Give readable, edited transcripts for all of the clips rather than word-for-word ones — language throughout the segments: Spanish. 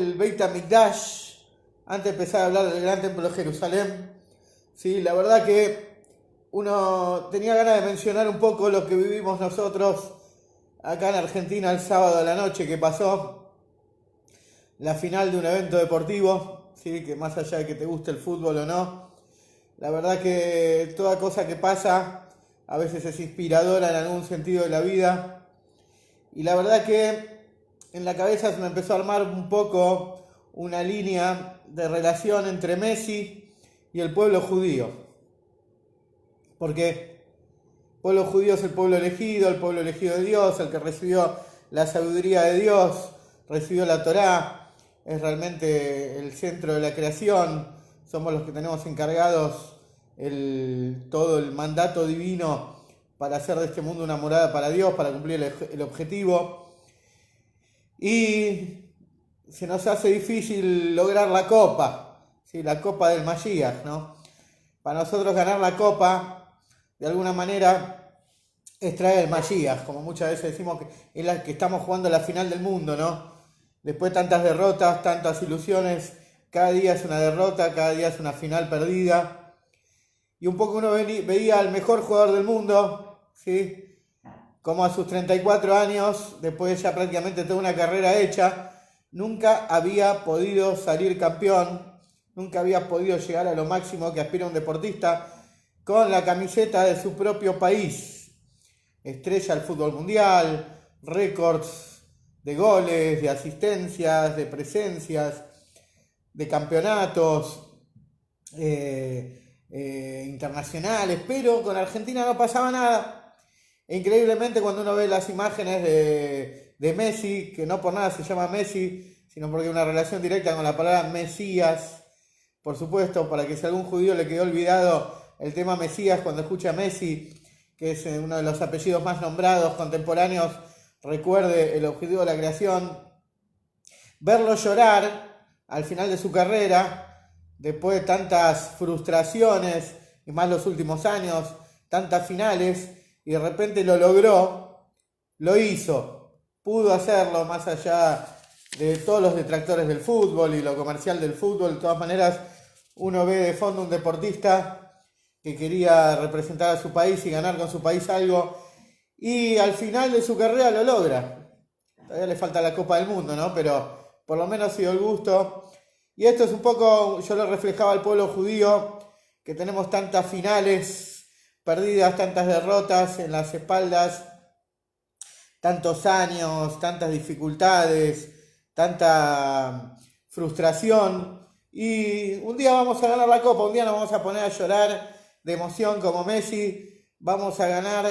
el Beit HaMikdash, antes de empezar a hablar del gran templo de Jerusalén, sí, la verdad que uno tenía ganas de mencionar un poco lo que vivimos nosotros acá en Argentina el sábado de la noche que pasó, la final de un evento deportivo, sí, que más allá de que te guste el fútbol o no, la verdad que toda cosa que pasa a veces es inspiradora en algún sentido de la vida. Y la verdad que en la cabeza se me empezó a armar un poco una línea de relación entre Messi y el pueblo judío. Porque el pueblo judío es el pueblo elegido de Dios, el que recibió la sabiduría de Dios, recibió la Torá, es realmente el centro de la creación, somos los que tenemos encargados todo el mandato divino para hacer de este mundo una morada para Dios, para cumplir el objetivo. Y se nos hace difícil lograr la copa, ¿sí? La copa del Mashiach, ¿no? Para nosotros ganar la copa, de alguna manera, es traer el Mashiach, como muchas veces decimos que es la que estamos jugando la final del mundo, ¿no? Después de tantas derrotas, tantas ilusiones, cada día es una derrota, cada día es una final perdida. Y un poco uno veía al mejor jugador del mundo, ¿sí? Como a sus 34 años, después de ya prácticamente toda una carrera hecha, nunca había podido salir campeón, nunca había podido llegar a lo máximo que aspira un deportista con la camiseta de su propio país. Estrella del fútbol mundial, récords de goles, de asistencias, de presencias, de campeonatos internacionales, pero con Argentina no pasaba nada. E increíblemente cuando uno ve las imágenes de Messi, que no por nada se llama Messi, sino porque hay una relación directa con la palabra Mesías, por supuesto, para que si a algún judío le quedó olvidado el tema Mesías cuando escucha Messi, que es uno de los apellidos más nombrados contemporáneos, recuerde el objetivo de la creación, verlo llorar al final de su carrera, después de tantas frustraciones, y más los últimos años, tantas finales, y de repente lo logró, lo hizo, pudo hacerlo más allá de todos los detractores del fútbol y lo comercial del fútbol. De todas maneras, uno ve de fondo un deportista que quería representar a su país y ganar con su país algo, y al final de su carrera lo logra. Todavía le falta la Copa del Mundo, ¿no? Pero por lo menos dio el gusto. Y esto es un poco, yo lo reflejaba al pueblo judío, que tenemos tantas finales perdidas, tantas derrotas en las espaldas, tantos años, tantas dificultades, tanta frustración. Y un día vamos a ganar la copa, un día nos vamos a poner a llorar de emoción como Messi, vamos a ganar,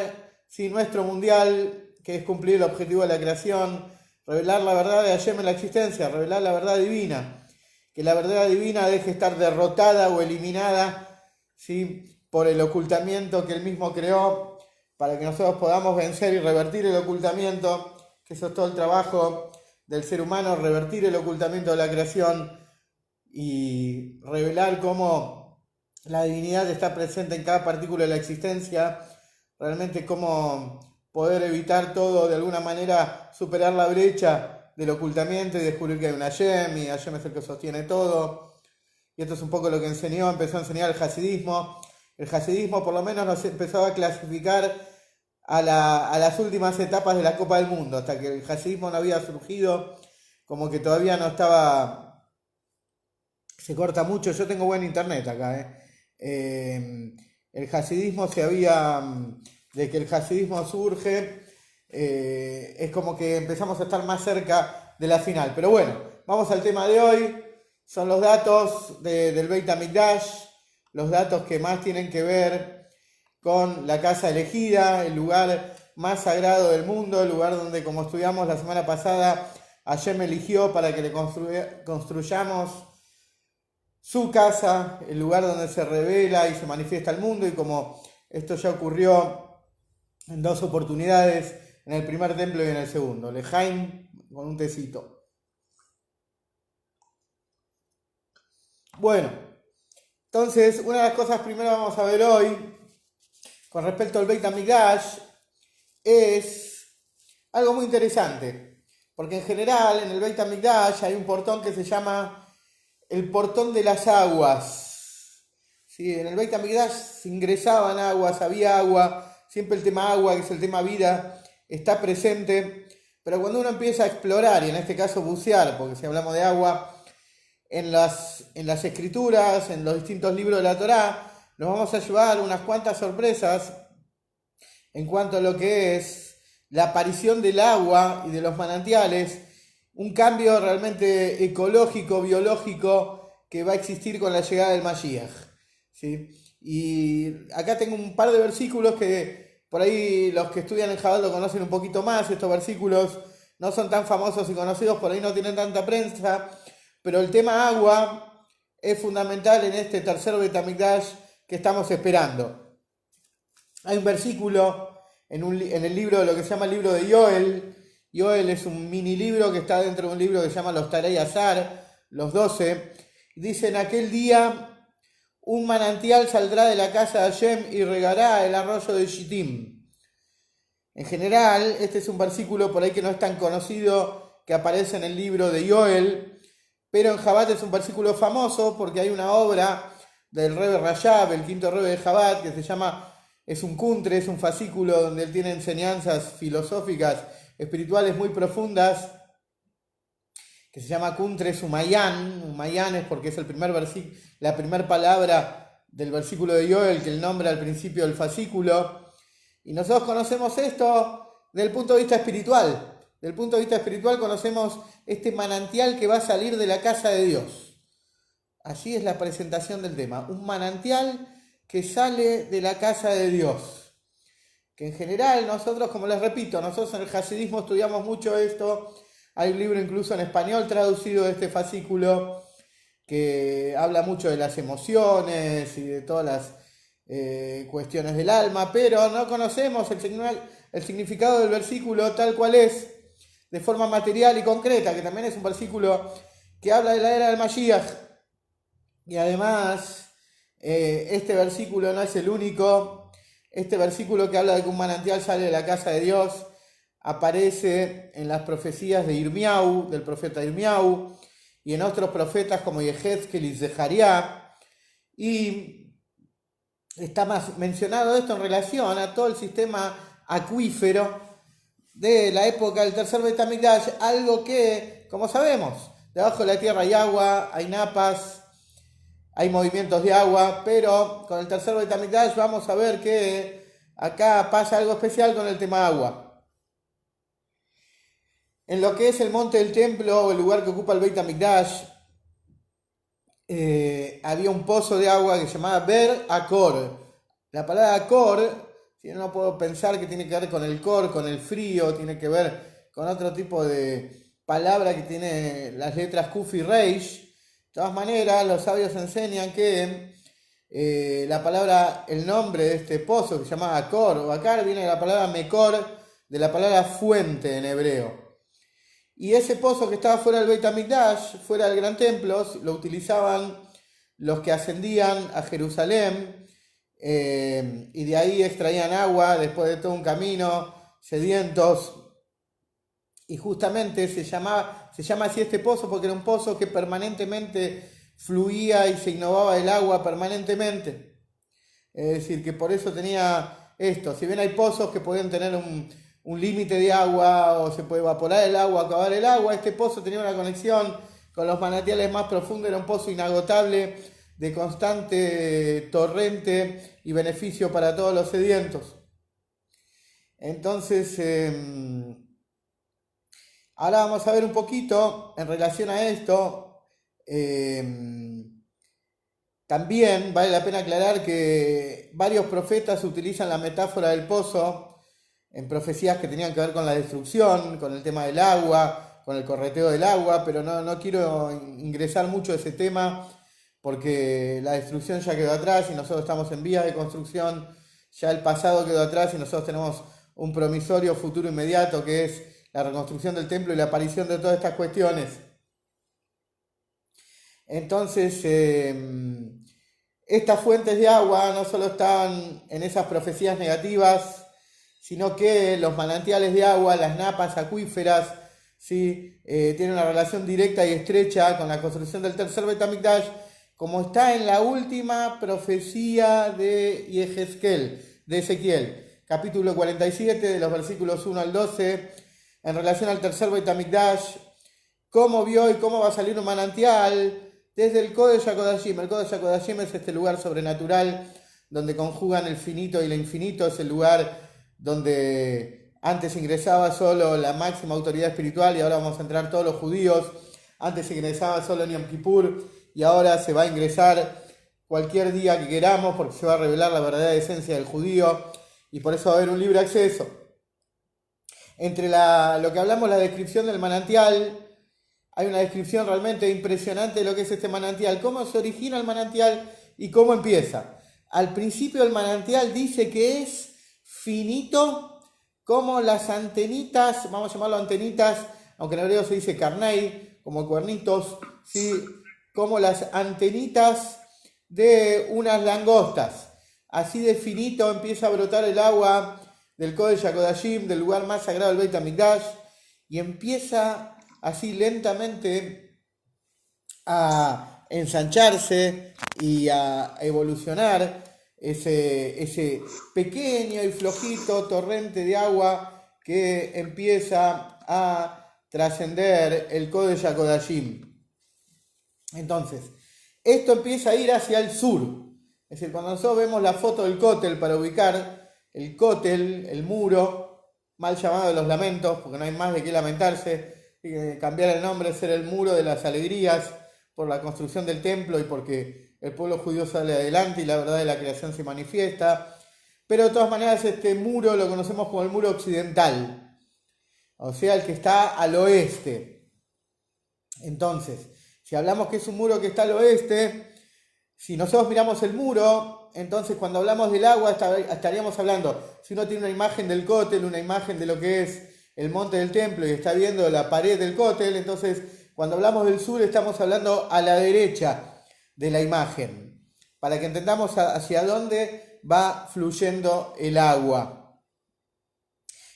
sí, nuestro mundial, que es cumplir el objetivo de la creación, revelar la verdad de Hashem en la existencia, revelar la verdad divina, que la verdad divina deje estar derrotada o eliminada, ¿sí?, por el ocultamiento que él mismo creó, para que nosotros podamos vencer y revertir el ocultamiento, que eso es todo el trabajo del ser humano, revertir el ocultamiento de la creación y revelar cómo la divinidad está presente en cada partícula de la existencia, realmente cómo poder evitar todo, de alguna manera superar la brecha del ocultamiento y descubrir que hay un Hashem, y Hashem es el que sostiene todo. Y esto es un poco lo que empezó a enseñar el hasidismo. El hasidismo por lo menos nos empezó a clasificar a las últimas etapas de la Copa del Mundo, hasta que el hasidismo no había surgido, como que todavía no estaba, se corta mucho, yo tengo buen internet acá, el hasidismo de que el hasidismo surge, es como que empezamos a estar más cerca de la final. Pero bueno, vamos al tema de hoy, son los datos del Beit HaMikdash, los datos que más tienen que ver con la casa elegida, el lugar más sagrado del mundo, el lugar donde, como estudiamos la semana pasada, Hashem eligió para que le construyamos su casa, el lugar donde se revela y se manifiesta el mundo, y como esto ya ocurrió en dos oportunidades, en el primer templo y en el segundo. Lejaim con un tecito. Bueno, entonces, una de las cosas primero vamos a ver hoy, con respecto al Beit HaMikdash, es algo muy interesante. Porque en general en el Beit HaMikdash hay un portón que se llama el portón de las aguas. ¿Sí? En el Beit HaMikdash se ingresaban aguas, había agua, siempre el tema agua, que es el tema vida, está presente. Pero cuando uno empieza a explorar, y en este caso bucear, porque si hablamos de agua, en las escrituras, en los distintos libros de la Torá, nos vamos a llevar unas cuantas sorpresas en cuanto a lo que es la aparición del agua y de los manantiales, un cambio realmente ecológico, biológico, que va a existir con la llegada del Mashiach. ¿Sí? Y acá tengo un par de versículos que por ahí los que estudian en Jabal lo conocen un poquito más. Estos versículos no son tan famosos y conocidos, por ahí no tienen tanta prensa, pero el tema agua es fundamental en este tercer Beit HaMikdash que estamos esperando. Hay un versículo en el libro, lo que se llama el libro de Yoel. Yoel es un mini libro que está dentro de un libro que se llama los Tarei Azar, los 12. Dice: en aquel día un manantial saldrá de la casa de Hashem y regará el arroyo de Shittim. En general, este es un versículo por ahí que no es tan conocido, que aparece en el libro de Yoel, pero en Jabat es un versículo famoso porque hay una obra del Rebbe Rajab, el quinto Rebbe de Jabat, que se llama, es un kuntre, es un fascículo donde él tiene enseñanzas filosóficas, espirituales muy profundas, que se llama Kuntre Sumayan. Umayan es porque es el primer la primera palabra del versículo de Yoel que él nombra al principio del fascículo. Y nosotros conocemos esto desde el punto de vista espiritual. Desde el punto de vista espiritual conocemos este manantial que va a salir de la casa de Dios. Así es la presentación del tema. Un manantial que sale de la casa de Dios. Que en general nosotros, como les repito, nosotros en el hasidismo estudiamos mucho esto. Hay un libro incluso en español traducido de este fascículo que habla mucho de las emociones y de todas las cuestiones del alma, pero no conocemos el significado del versículo tal cual es, de forma material y concreta, que también es un versículo que habla de la era del Mashiach. Y además, este versículo no es el único. Este versículo que habla de que un manantial sale de la casa de Dios aparece en las profecías de Irmiau, del profeta Irmiau, y en otros profetas como Yehezkel y Zechariah, y está más mencionado esto en relación a todo el sistema acuífero de la época del tercer Beit HaMikdash, algo que, como sabemos, debajo de la tierra hay agua, hay napas, hay movimientos de agua, pero con el tercer Beit HaMikdash vamos a ver que acá pasa algo especial con el tema agua. En lo que es el monte del templo, o el lugar que ocupa el Beit HaMikdash, había un pozo de agua que se llamaba Ber Akor. La palabra Akor, si no puedo pensar que tiene que ver con el cor, con el frío, tiene que ver con otro tipo de palabra que tiene las letras Kuf y Reish. De todas maneras, los sabios enseñan que la palabra, el nombre de este pozo que se llama Akor o Akar, viene de la palabra Mekor, de la palabra fuente en hebreo. Y ese pozo que estaba fuera del Beit HaMikdash, fuera del gran templo, lo utilizaban los que ascendían a Jerusalén, y de ahí extraían agua después de todo un camino, sedientos. Y justamente se llama así este pozo porque era un pozo que permanentemente fluía y se innovaba el agua permanentemente. Es decir, que por eso tenía esto. Si bien hay pozos que pueden tener un límite de agua, o se puede evaporar el agua, acabar el agua, este pozo tenía una conexión con los manantiales más profundos, era un pozo inagotable, de constante torrente y beneficio para todos los sedientos. Entonces, ahora vamos a ver un poquito en relación a esto. También vale la pena aclarar que varios profetas utilizan la metáfora del pozo en profecías que tenían que ver con la destrucción, con el tema del agua, con el correteo del agua, pero no quiero ingresar mucho a ese tema porque la destrucción ya quedó atrás y nosotros estamos en vías de construcción, ya el pasado quedó atrás y nosotros tenemos un promisorio futuro inmediato que es la reconstrucción del templo y la aparición de todas estas cuestiones. Entonces, estas fuentes de agua no solo estaban en esas profecías negativas, sino que los manantiales de agua, las napas acuíferas, ¿sí? Tiene una relación directa y estrecha con la construcción del tercer Beit HaMikdash, como está en la última profecía de Ezequiel, capítulo 47, de los versículos 1 al 12, en relación al tercer Beit HaMikdash, cómo vio y cómo va a salir un manantial desde el Kodesh HaKodashim. El Kodesh HaKodashim es este lugar sobrenatural donde conjugan el finito y lo infinito, es el lugar donde antes ingresaba solo la máxima autoridad espiritual y ahora vamos a entrar todos los judíos. Antes ingresaba solo en Yom Kippur y ahora se va a ingresar cualquier día que queramos porque se va a revelar la verdadera esencia del judío y por eso va a haber un libre acceso. Entre lo que hablamos, la descripción del manantial, hay una descripción realmente impresionante de lo que es este manantial, cómo se origina el manantial y cómo empieza. Al principio el manantial dice que es finito, como las antenitas, vamos a llamarlo antenitas, aunque en hebreo se dice karnei, como cuernitos, ¿sí? Como las antenitas de unas langostas. Así de finito empieza a brotar el agua del Kodesh HaKodashim, del lugar más sagrado del Beit HaMikdash, y empieza así lentamente a ensancharse y a evolucionar ese pequeño y flojito torrente de agua que empieza a trascender el Kodesh HaKodashim. Entonces, esto empieza a ir hacia el sur. Es decir, cuando nosotros vemos la foto del Kotel para ubicar el Kotel, el muro, mal llamado de los lamentos, porque no hay más de qué lamentarse, cambiar el nombre, ser el muro de las alegrías por la construcción del templo y porque el pueblo judío sale adelante y la verdad de la creación se manifiesta. Pero de todas maneras este muro lo conocemos como el muro occidental, o sea, el que está al oeste. Entonces, si hablamos que es un muro que está al oeste, si nosotros miramos el muro, entonces cuando hablamos del agua estaríamos hablando, si uno tiene una imagen del Kotel, una imagen de lo que es el monte del templo y está viendo la pared del Kotel, entonces cuando hablamos del sur estamos hablando a la derecha de la imagen, para que entendamos hacia dónde va fluyendo el agua.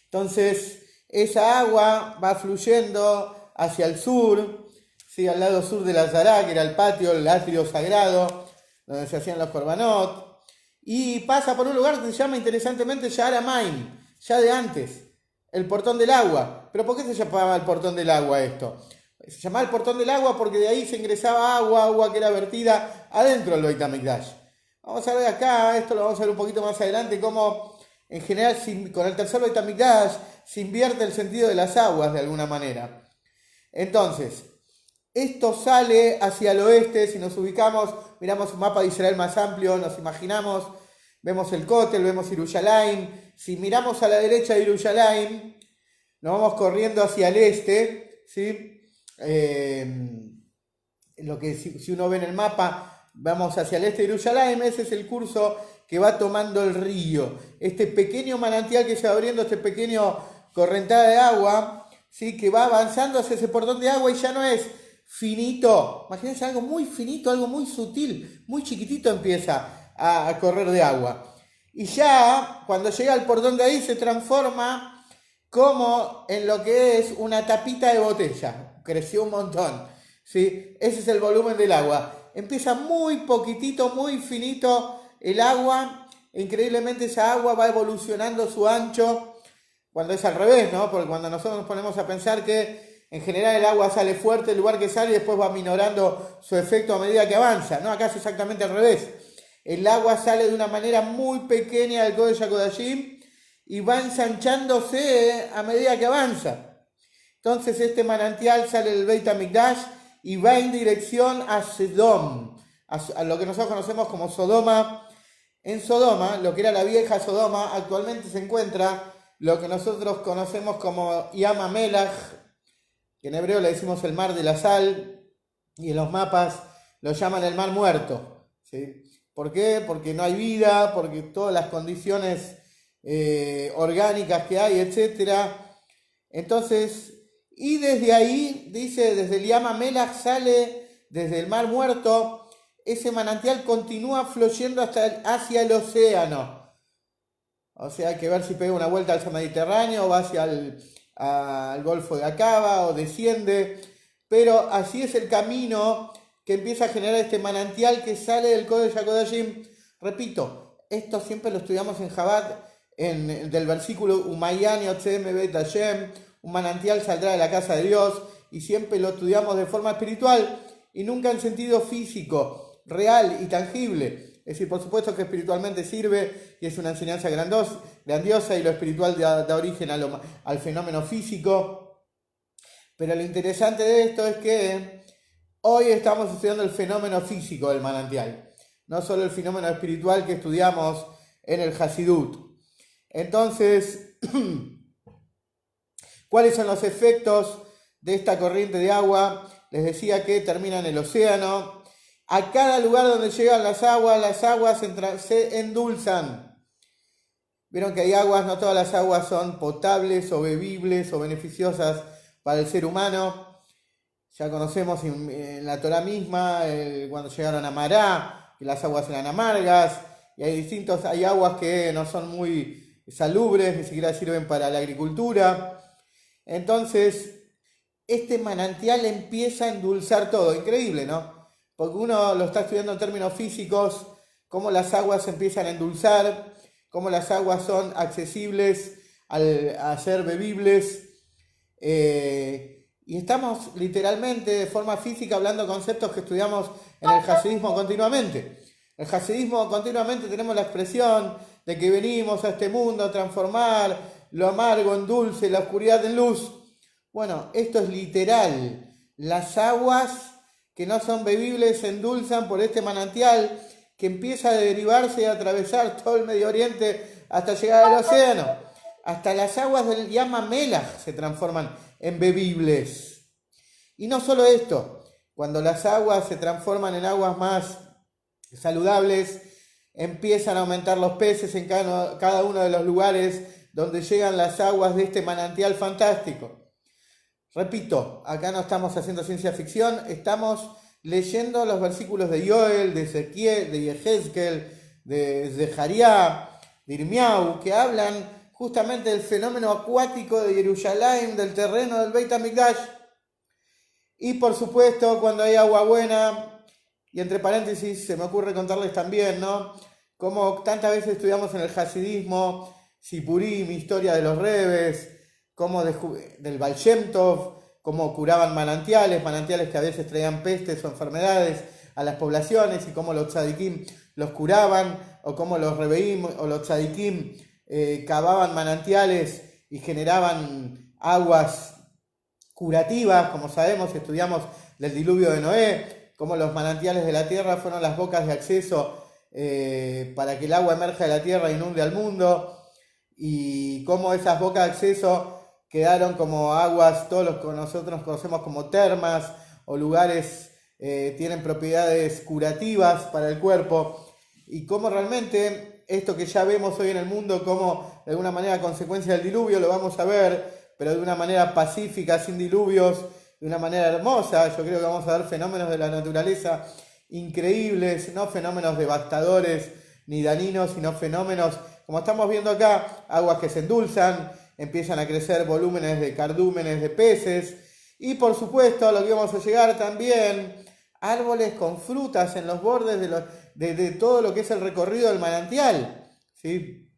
Entonces, esa agua va fluyendo hacia el sur, ¿sí? Al lado sur de la Zará, que era el patio, el atrio sagrado, donde se hacían los korbanot, y pasa por un lugar que se llama interesantemente Sha'ar HaMayim, ya de antes, el portón del agua. ¿Pero por qué se llamaba el portón del agua esto? Se llamaba el portón del agua porque de ahí se ingresaba agua que era vertida adentro del Beit HaMikdash. Vamos a ver acá, esto lo vamos a ver un poquito más adelante, cómo en general con el tercer Beit HaMikdash se invierte el sentido de las aguas de alguna manera. Entonces, esto sale hacia el oeste, si nos ubicamos, miramos un mapa de Israel más amplio, nos imaginamos, vemos el Kotel, vemos Yerushalayim. Si miramos a la derecha de Yerushalayim, nos vamos corriendo hacia el este, ¿sí? Lo que si uno ve en el mapa, vamos hacia el este de Yerushalayim, ese es el curso que va tomando el río. Este pequeño manantial que se va abriendo, este pequeño correntada de agua, ¿sí? Que va avanzando hacia ese portón de agua y ya no es finito, imagínense algo muy finito, algo muy sutil, muy chiquitito empieza a correr de agua. Y ya cuando llega al portón de ahí se transforma como en lo que es una tapita de botella, creció un montón, ¿sí? Ese es el volumen del agua. Empieza muy poquitito, muy finito el agua, increíblemente esa agua va evolucionando su ancho, cuando es al revés, ¿no? Porque cuando nosotros nos ponemos a pensar que en general el agua sale fuerte el lugar que sale y después va minorando su efecto a medida que avanza, ¿no? Acá es exactamente al revés. El agua sale de una manera muy pequeña del Kodesh HaKodashim y va ensanchándose a medida que avanza. Entonces este manantial sale del Beit HaMikdash y va en dirección a Sedom, a lo que nosotros conocemos como Sodoma. En Sodoma, lo que era la vieja Sodoma, actualmente se encuentra lo que nosotros conocemos como Yam HaMelach, que en hebreo le decimos el mar de la sal, y en los mapas lo llaman el mar muerto, ¿sí? ¿Por qué? Porque no hay vida, porque todas las condiciones orgánicas que hay, etc. Entonces, y desde ahí, dice, desde el Yam HaMelach sale, desde el mar muerto, ese manantial continúa fluyendo hacia el océano. O sea, hay que ver si pega una vuelta hacia el Mediterráneo o va hacia al Golfo de Acaba o desciende, pero así es el camino que empieza a generar este manantial que sale del Kodesh HaKodashim. Repito, esto siempre lo estudiamos en Chabad, del versículo Umayan Yotzeh Bet Hashem, un manantial saldrá de la casa de Dios, y siempre lo estudiamos de forma espiritual y nunca en sentido físico, real y tangible. Es decir, por supuesto que espiritualmente sirve y es una enseñanza grandiosa, y lo espiritual da origen al fenómeno físico. Pero lo interesante de esto es que hoy estamos estudiando el fenómeno físico del manantial, no solo el fenómeno espiritual que estudiamos en el Hasidut. Entonces, ¿cuáles son los efectos de esta corriente de agua? Les decía que termina en el océano. A cada lugar donde llegan las aguas se endulzan. Vieron que hay aguas, no todas las aguas son potables o bebibles o beneficiosas para el ser humano. Ya conocemos en la Torá misma, cuando llegaron a Mará, que las aguas eran amargas, y hay aguas que no son muy salubres, ni siquiera sirven para la agricultura. Entonces, este manantial empieza a endulzar todo. Increíble, ¿no? Porque uno lo está estudiando en términos físicos, cómo las aguas empiezan a endulzar, cómo las aguas son accesibles a ser bebibles. Y estamos literalmente de forma física hablando conceptos que estudiamos en el hasidismo continuamente. En el hasidismo continuamente tenemos la expresión de que venimos a este mundo a transformar lo amargo en dulce, la oscuridad en luz. Bueno, esto es literal. Las aguas que no son bebibles se endulzan por este manantial que empieza a derivarse y a atravesar todo el Medio Oriente hasta llegar al océano. Hasta las aguas del Yam HaMelach se transforman en bebibles. Y no solo esto, cuando las aguas se transforman en aguas más saludables, empiezan a aumentar los peces en cada uno de los lugares donde llegan las aguas de este manantial fantástico. Repito, acá no estamos haciendo ciencia ficción, estamos leyendo los versículos de Yoel, de Ezequiel, de Yehezkel, de Zechariah, de Irmiau, que hablan justamente del fenómeno acuático de Jerusalén, del terreno del Beit HaMikdash. Y por supuesto, cuando hay agua buena, y entre paréntesis se me ocurre contarles también, ¿no? Como tantas veces estudiamos en el Hasidismo, Sipurim, historia de los Rebes, como del Baal Shem Tov, cómo curaban manantiales que a veces traían pestes o enfermedades a las poblaciones, y cómo los tzadikim los curaban, o cómo los rebeim o los tzadikim cavaban manantiales y generaban aguas curativas. Como sabemos, estudiamos del diluvio de Noé, cómo los manantiales de la tierra fueron las bocas de acceso para que el agua emerja de la tierra e inunde al mundo, y cómo esas bocas de acceso quedaron como aguas, todos los que nosotros conocemos como termas o lugares, tienen propiedades curativas para el cuerpo, y cómo realmente esto que ya vemos hoy en el mundo, como de alguna manera consecuencia del diluvio, lo vamos a ver, pero de una manera pacífica, sin diluvios, de una manera hermosa. Yo creo que vamos a ver fenómenos de la naturaleza increíbles, no fenómenos devastadores ni dañinos, sino fenómenos, como estamos viendo acá, aguas que se endulzan, empiezan a crecer volúmenes de cardúmenes de peces, y por supuesto, lo que vamos a llegar también, árboles con frutas en los bordes de todo lo que es el recorrido del manantial, ¿sí?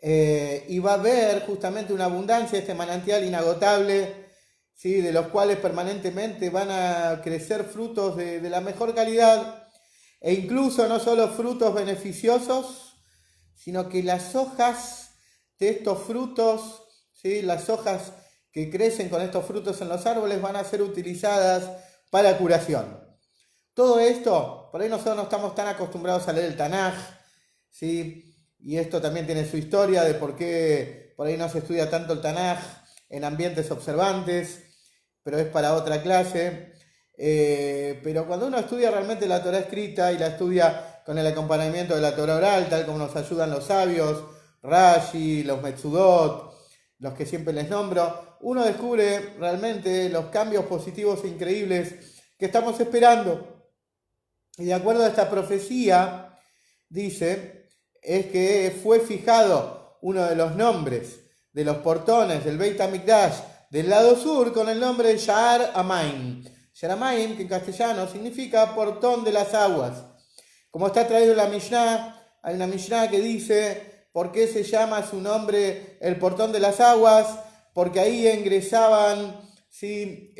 Y va a haber justamente una abundancia de este manantial inagotable, ¿sí? De los cuales permanentemente van a crecer frutos de la mejor calidad, e incluso no solo frutos beneficiosos, sino que las hojas de estos frutos, ¿sí? Las hojas que crecen con estos frutos en los árboles van a ser utilizadas para curación. Todo esto, por ahí nosotros no estamos tan acostumbrados a leer el Tanaj, ¿sí? Y esto también tiene su historia de por qué por ahí no se estudia tanto el Tanaj en ambientes observantes, pero es para otra clase. Pero cuando uno estudia realmente la Torá escrita y la estudia con el acompañamiento de la Torá oral, tal como nos ayudan los sabios, Rashi, los Metzudot, los que siempre les nombro, uno descubre realmente los cambios positivos e increíbles que estamos esperando. Y de acuerdo a esta profecía, dice, es que fue fijado uno de los nombres de los portones del Beit HaMikdash del lado sur con el nombre de Sha'ar Hamayim. Sha'ar Hamayim, que en castellano significa portón de las aguas. Como está traído en la Mishnah, hay una Mishnah que dice por qué se llama su nombre el portón de las aguas, porque ahí ingresaban, ¿sí?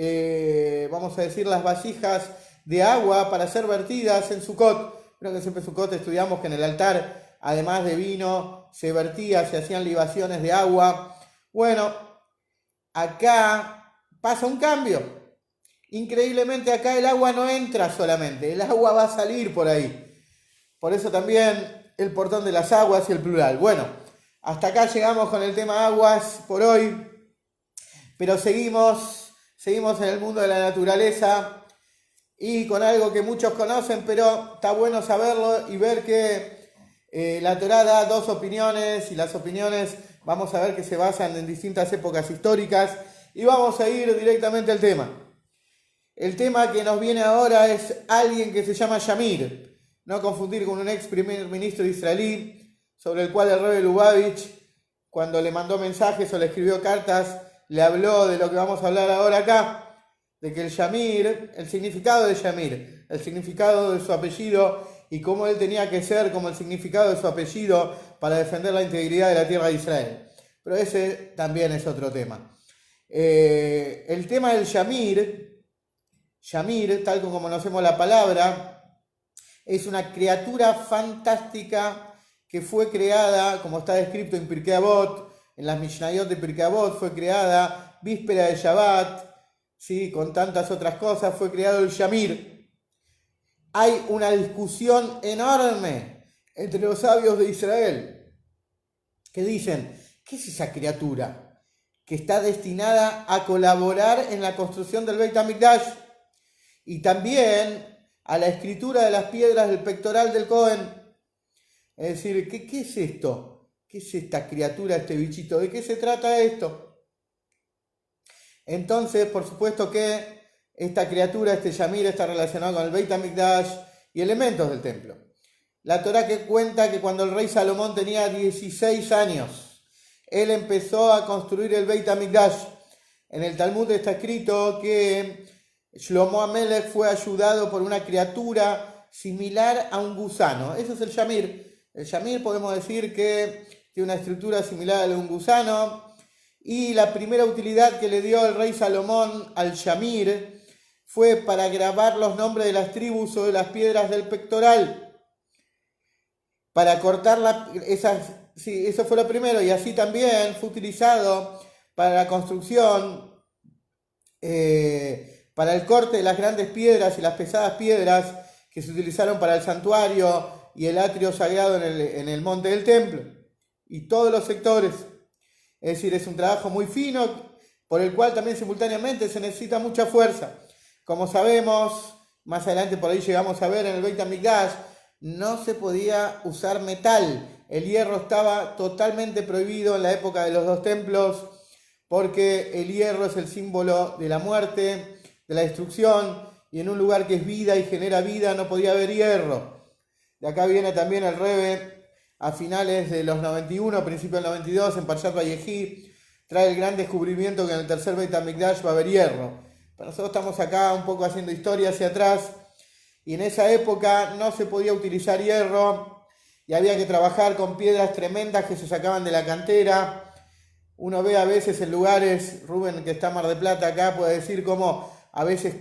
Vamos a decir, las vasijas de agua para ser vertidas en Sukkot. Creo que siempre en Sukkot estudiamos que en el altar, además de vino, se vertía, se hacían libaciones de agua. Bueno, acá pasa un cambio. Increíblemente acá el agua no entra solamente, el agua va a salir por ahí. Por eso también el portón de las aguas y el plural. Bueno, hasta acá llegamos con el tema aguas por hoy, pero seguimos en el mundo de la naturaleza y con algo que muchos conocen, pero está bueno saberlo y ver que la Torá da dos opiniones y las opiniones vamos a ver que se basan en distintas épocas históricas y vamos a ir directamente al tema. El tema que nos viene ahora es alguien que se llama Shamir. No confundir con un ex primer ministro israelí, sobre el cual el Rebbe Lubavitch, cuando le mandó mensajes o le escribió cartas, le habló de lo que vamos a hablar ahora acá, de que el Shamir, el significado de Shamir, el significado de su apellido y cómo él tenía que ser como el significado de su apellido para defender la integridad de la tierra de Israel. Pero ese también es otro tema. El tema del Shamir, tal como conocemos la palabra, es una criatura fantástica que fue creada, como está descrito en Pirkei Avot, en las Mishnayot de Pirkei Avot, fue creada víspera de Shabbat, ¿sí? Con tantas otras cosas, fue creado el Shamir. Hay una discusión enorme entre los sabios de Israel que dicen, ¿qué es esa criatura que está destinada a colaborar en la construcción del Beit HaMikdash? Y también a la escritura de las piedras del pectoral del Cohen. Es decir, ¿qué es esto? ¿Qué es esta criatura, este bichito? ¿De qué se trata esto? Entonces, por supuesto que esta criatura, este Shamir, está relacionado con el Beit HaMikdash y elementos del templo. La Torá que cuenta que cuando el rey Salomón tenía 16 años, él empezó a construir el Beit HaMikdash. En el Talmud está escrito que Shlomo Amelech fue ayudado por una criatura similar a un gusano. Eso es el Shamir. El Shamir podemos decir que tiene una estructura similar a la de un gusano. Y la primera utilidad que le dio el rey Salomón al Shamir fue para grabar los nombres de las tribus sobre las piedras del pectoral. Para cortar sí, eso fue lo primero. Y así también fue utilizado para la construcción, para el corte de las grandes piedras y las pesadas piedras que se utilizaron para el santuario y el atrio sagrado en el monte del templo y todos los sectores. Es decir, es un trabajo muy fino por el cual también simultáneamente se necesita mucha fuerza. Como sabemos, más adelante por ahí llegamos a ver en el Beit HaMikdash, no se podía usar metal. El hierro estaba totalmente prohibido en la época de los dos templos porque el hierro es el símbolo de la muerte, de la destrucción, y en un lugar que es vida y genera vida no podía haber hierro. De acá viene también el Rebbe a finales de los 91, principios del 92, en Parshat Vayehi, trae el gran descubrimiento que en el tercer Beit HaMikdash va a haber hierro. Pero nosotros estamos acá un poco haciendo historia hacia atrás, y en esa época no se podía utilizar hierro, y había que trabajar con piedras tremendas que se sacaban de la cantera. Uno ve a veces en lugares, Rubén que está en Mar del Plata acá puede decir cómo a veces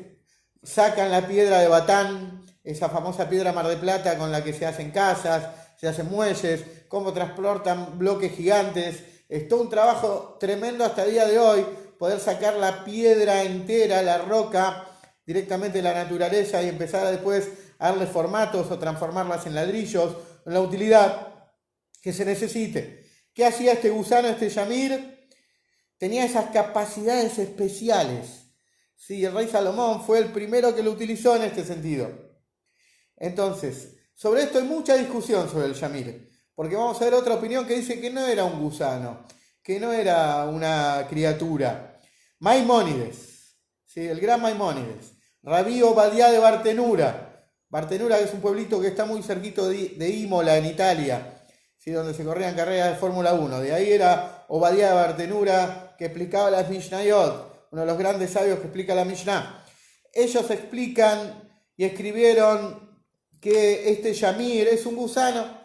sacan la piedra de Batán, esa famosa piedra Mar del Plata con la que se hacen casas, se hacen muelles, cómo transportan bloques gigantes. Es todo un trabajo tremendo hasta el día de hoy, poder sacar la piedra entera, la roca, directamente de la naturaleza y empezar a después a darle formatos o transformarlas en ladrillos, en la utilidad que se necesite. ¿Qué hacía este gusano, este Shamir? Tenía esas capacidades especiales. Sí, el rey Salomón fue el primero que lo utilizó en este sentido. Entonces, sobre esto hay mucha discusión sobre el Shamir, porque vamos a ver otra opinión que dice que no era un gusano, que no era una criatura. Maimónides, ¿sí? El gran Maimónides, Rabí Obadiah de Bartenura, que es un pueblito que está muy cerquito de Imola, en Italia, ¿sí? Donde se corrían carreras de Fórmula 1. De ahí era Obadiah de Bartenura, que explicaba las Mishnayot, uno de los grandes sabios que explica la Mishnah. Ellos explican y escribieron que este Yamir es un gusano.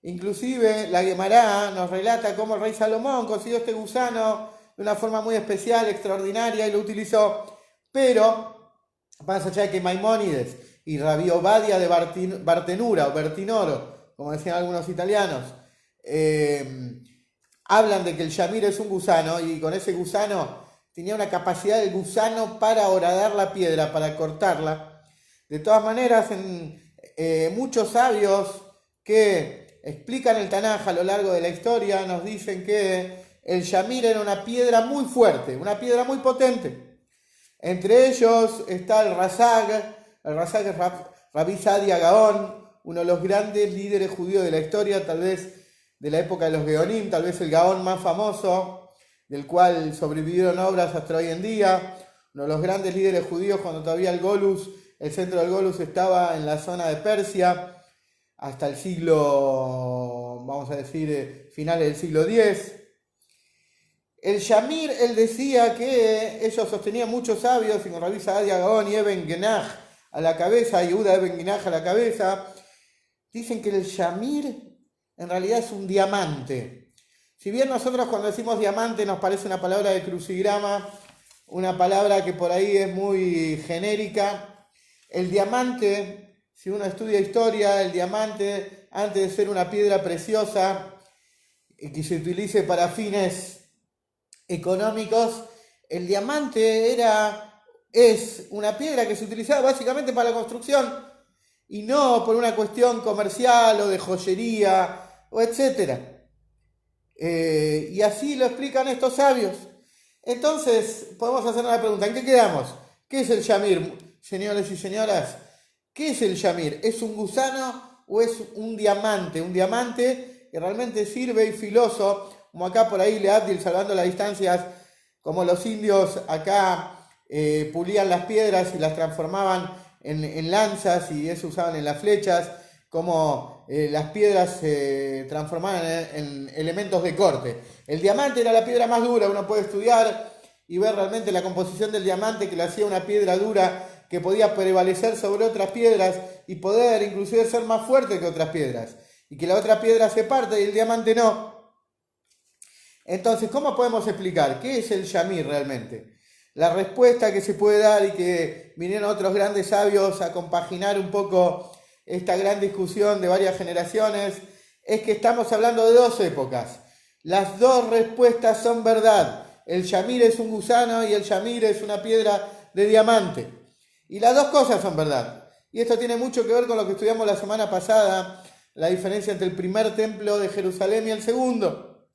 Inclusive la Guemará nos relata cómo el rey Salomón consiguió este gusano de una forma muy especial, extraordinaria, y lo utilizó. Pero, más allá de que Maimónides y Rabí Obadia de Bartenura o Bertinoro, como decían algunos italianos, hablan de que el Yamir es un gusano, y con ese gusano tenía una capacidad del gusano para horadar la piedra, para cortarla. De todas maneras, muchos sabios que explican el Tanaj a lo largo de la historia nos dicen que el Yamir era una piedra muy fuerte, una piedra muy potente. Entre ellos está el Razag es Rabí Sadia Gaón, uno de los grandes líderes judíos de la historia, tal vez de la época de los Geonim, tal vez el Gaón más famoso, del cual sobrevivieron obras hasta hoy en día, uno de los grandes líderes judíos cuando todavía el centro del Golus estaba en la zona de Persia, hasta el siglo, vamos a decir, finales del siglo X. El Yamir, él decía que ellos sostenían muchos sabios, y con Rabí Sadia Gaón y Eben Genach a la cabeza, y Yehuda Eben Genach a la cabeza, dicen que el Yamir en realidad es un diamante. Si bien nosotros cuando decimos diamante nos parece una palabra de crucigrama, una palabra que por ahí es muy genérica, el diamante, si uno estudia historia, el diamante, antes de ser una piedra preciosa y que se utilice para fines económicos, el diamante es una piedra que se utilizaba básicamente para la construcción y no por una cuestión comercial o de joyería o etc. Y así lo explican estos sabios. Entonces, podemos hacer una pregunta. ¿En qué quedamos? ¿Qué es el Yamir, señores y señoras? ¿Qué es el Yamir? ¿Es un gusano o es un diamante? Un diamante que realmente sirve y filoso, como acá por ahí Leabdil, salvando las distancias, como los indios acá pulían las piedras y las transformaban en lanzas y eso usaban en las flechas, como las piedras se transformaban en elementos de corte. El diamante era la piedra más dura, uno puede estudiar y ver realmente la composición del diamante que le hacía una piedra dura que podía prevalecer sobre otras piedras y poder inclusive ser más fuerte que otras piedras, y que la otra piedra se parte y el diamante no. Entonces, ¿cómo podemos explicar qué es el Yamir realmente? La respuesta que se puede dar, y que vinieron otros grandes sabios a compaginar un poco esta gran discusión de varias generaciones, es que estamos hablando de dos épocas. Las dos respuestas son verdad. El Yamir es un gusano y el Yamir es una piedra de diamante. Y las dos cosas son verdad. Y esto tiene mucho que ver con lo que estudiamos la semana pasada, la diferencia entre el primer templo de Jerusalén y el segundo.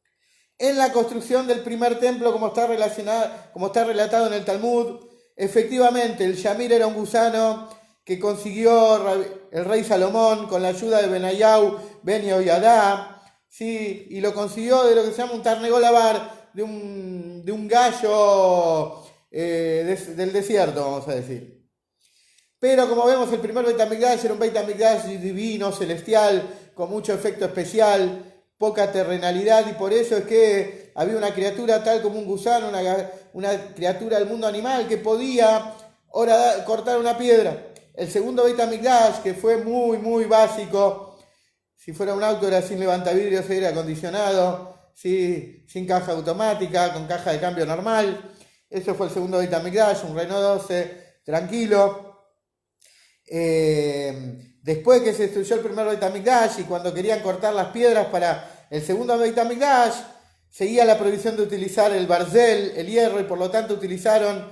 En la construcción del primer templo, como está relatado en el Talmud, efectivamente el Yamir era un gusano que consiguió el rey Salomón con la ayuda de Benayau, Ben Yehoyadá, ¿sí? Y lo consiguió de lo que se llama un tarnegolabar, de un gallo del desierto, vamos a decir. Pero como vemos, el primer Beit HaMikdash era un Beit HaMikdash divino, celestial, con mucho efecto especial, poca terrenalidad, y por eso es que había una criatura tal como un gusano, una criatura del mundo animal que podía cortar una piedra. El segundo Beit HaMikdash, que fue muy, muy básico, si fuera un auto era sin levantavidrios, aire acondicionado, ¿sí? Sin caja automática, con caja de cambio normal. Eso fue el segundo Beit HaMikdash, un Renault 12, tranquilo. Después que se destruyó el primer Beit HaMikdash y cuando querían cortar las piedras para el segundo Beit HaMikdash, seguía la prohibición de utilizar el barzel, el hierro, y por lo tanto utilizaron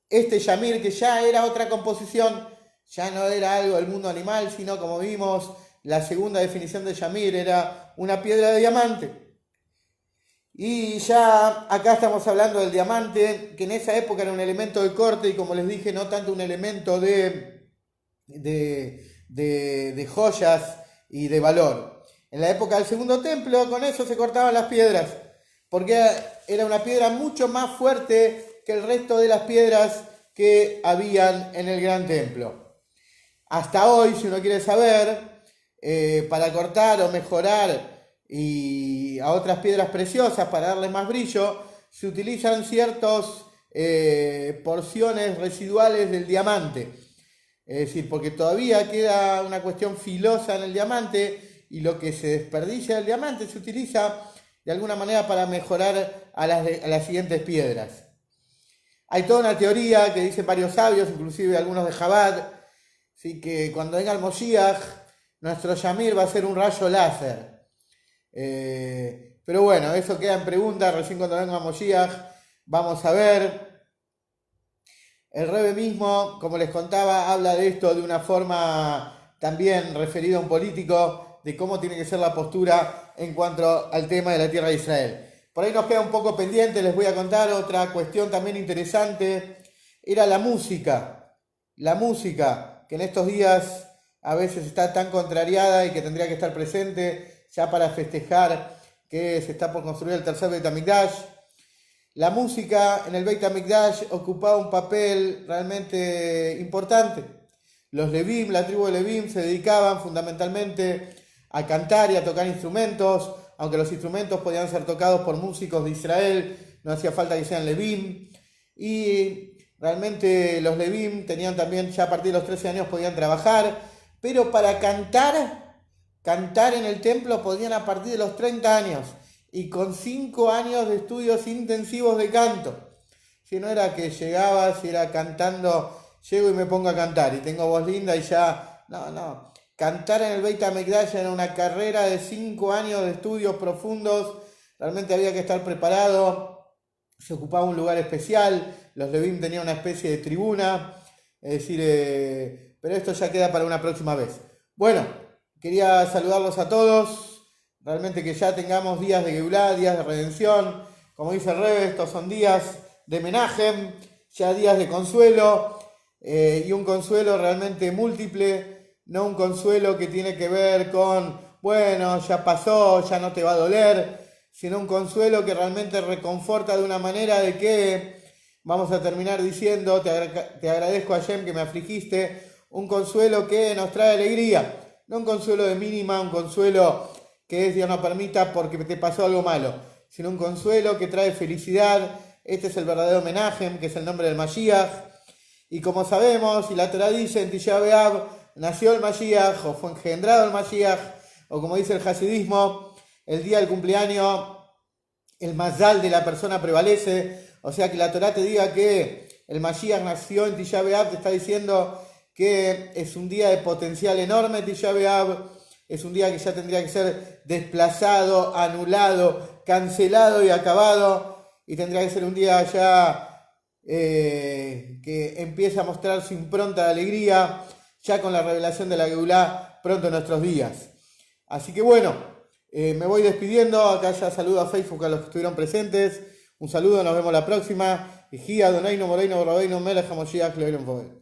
este Yamir, que ya era otra composición, ya no era algo del mundo animal, sino, como vimos, la segunda definición de Yamir era una piedra de diamante. Y ya acá estamos hablando del diamante, que en esa época era un elemento de corte y, como les dije, no tanto un elemento de joyas y de valor. En la época del segundo templo, con eso se cortaban las piedras, porque era una piedra mucho más fuerte que el resto de las piedras que habían en el gran templo. Hasta hoy, si uno quiere saber, para cortar o mejorar y a otras piedras preciosas para darle más brillo, se utilizan ciertas porciones residuales del diamante. Es decir, porque todavía queda una cuestión filosa en el diamante y lo que se desperdicia del diamante se utiliza de alguna manera para mejorar a las siguientes piedras. Hay toda una teoría que dicen varios sabios, inclusive algunos de Chabad, ¿sí? Que cuando venga el Moshiach, nuestro Yamir va a ser un rayo láser. Pero bueno, eso queda en pregunta, recién cuando venga Moshiach vamos a ver. El Rebbe mismo, como les contaba, habla de esto de una forma también referida a un político, de cómo tiene que ser la postura en cuanto al tema de la tierra de Israel. Por ahí nos queda un poco pendiente, les voy a contar otra cuestión también interesante, era la música. La música, que en estos días a veces está tan contrariada y que tendría que estar presente ya para festejar que se está por construir el tercer Beit HaMikdash. La música en el Beit HaMikdash ocupaba un papel realmente importante. Los Levim, la tribu de Levim, se dedicaban fundamentalmente a cantar y a tocar instrumentos, aunque los instrumentos podían ser tocados por músicos de Israel, no hacía falta que sean Levim. Y realmente los Levim tenían también, ya a partir de los 13 años podían trabajar, pero para cantar en el templo podían a partir de los 30 años. Y con 5 años de estudios intensivos de canto. Si no era que llegabas y era cantando, llego y me pongo a cantar y tengo voz linda y ya, no. Cantar en el Beit HaMikdash era una carrera de 5 años de estudios profundos, realmente había que estar preparado, se ocupaba un lugar especial, los Levim tenían una especie de tribuna, es decir, pero esto ya queda para una próxima vez. Bueno, quería saludarlos a todos. Realmente que ya tengamos días de Geulá, días de redención. Como dice el Rebbe, estos son días de Menahem, ya días de consuelo, y un consuelo realmente múltiple, no un consuelo que tiene que ver con, bueno, ya pasó, ya no te va a doler, sino un consuelo que realmente reconforta de una manera de que, vamos a terminar diciendo, te agradezco a Hashem que me afligiste, un consuelo que nos trae alegría, no un consuelo de mínima, un consuelo que es Dios no permita porque te pasó algo malo, sino un consuelo que trae felicidad. Este es el verdadero Menahem, que es el nombre del Mashiach. Y como sabemos, y la Torah dice, en Tisha B'Av nació el Mashiach, o fue engendrado el Mashiach, o como dice el Hasidismo, el día del cumpleaños, el Mazal de la persona prevalece. O sea, que la Torah te diga que el Mashiach nació en Tisha B'Av, te está diciendo que es un día de potencial enorme, Tisha B'Av. Es un día que ya tendría que ser desplazado, anulado, cancelado y acabado. Y tendría que ser un día ya que empieza a mostrar su impronta de alegría, ya con la revelación de la Geulá pronto en nuestros días. Así que bueno, me voy despidiendo. Acá ya saludo a Facebook a los que estuvieron presentes. Un saludo, nos vemos la próxima. Y Gia, Donaino, Moreino, Robeino, Melech, Hamoshiach, Leorim, Foguet.